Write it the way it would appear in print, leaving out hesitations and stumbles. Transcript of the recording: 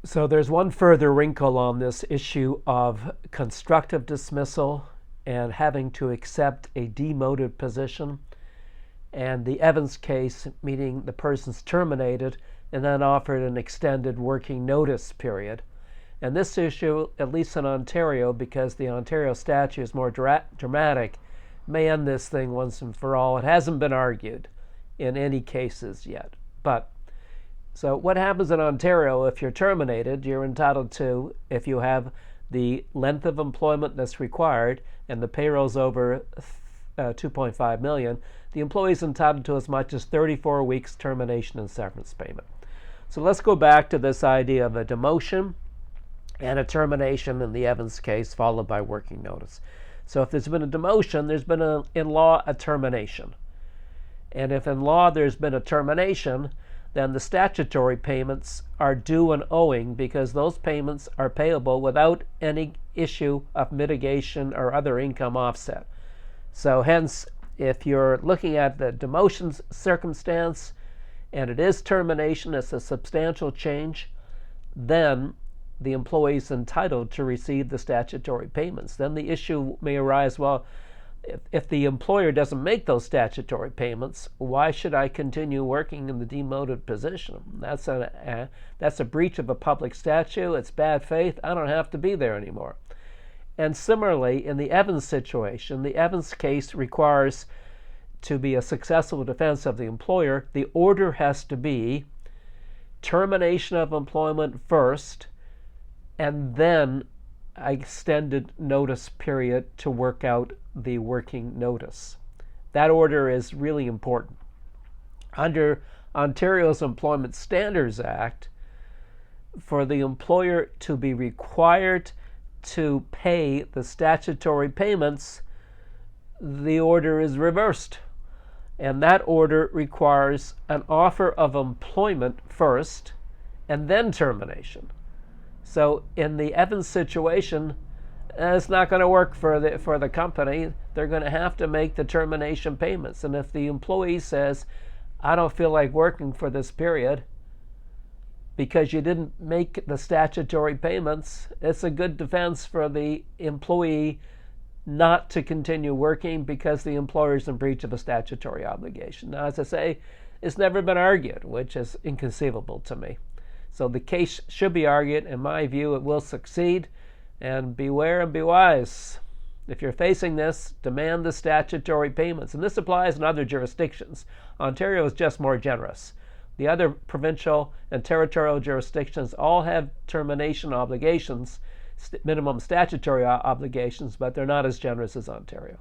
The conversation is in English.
So there's one further wrinkle on this issue of constructive dismissal and having to accept a demoted position, and the Evans case, meaning the person's terminated and then offered an extended working notice period. And this issue, at least in Ontario, because the Ontario statute is more dramatic, may end this thing once and for all. It hasn't been argued in any cases yet. But so what happens in Ontario, if you're terminated, you're entitled to, if you have the length of employment that's required and the payroll's over 2.5 million, the employee is entitled to as much as 34 weeks termination and severance payment. So let's go back to this idea of a demotion and a termination in the Evans case, followed by working notice. So if there's been a demotion, there's been, in law, a termination. And if in law there's been a termination, then the statutory payments are due and owing, because those payments are payable without any issue of mitigation or other income offset. So hence, if you're looking at the demotion circumstance and it is termination, it's a substantial change, then the employee is entitled to receive the statutory payments. Then the issue may arise, well, if the employer doesn't make those statutory payments, why should I continue working in the demoted position? That's a breach of a public statute. It's bad faith. I don't have to be there anymore. And similarly, in the Evans situation, the Evans case requires, to be a successful defense of the employer, the order has to be termination of employment first, and then an extended notice period to work out the working notice. That order is really important. Under Ontario's Employment Standards Act, for the employer to be required to pay the statutory payments, the order is reversed. And that order requires an offer of employment first and then termination. So in the Evans situation, it's not going to work for the company. They're going to have to make the termination payments. And if the employee says, I don't feel like working for this period because you didn't make the statutory payments, it's a good defense for the employee not to continue working because the employer is in breach of a statutory obligation. Now, as I say, it's never been argued, which is inconceivable to me. So the case should be argued. In my view, it will succeed. And beware and be wise. If you're facing this, demand the statutory payments. And this applies in other jurisdictions. Ontario is just more generous. The other provincial and territorial jurisdictions all have termination obligations, minimum statutory obligations, but they're not as generous as Ontario.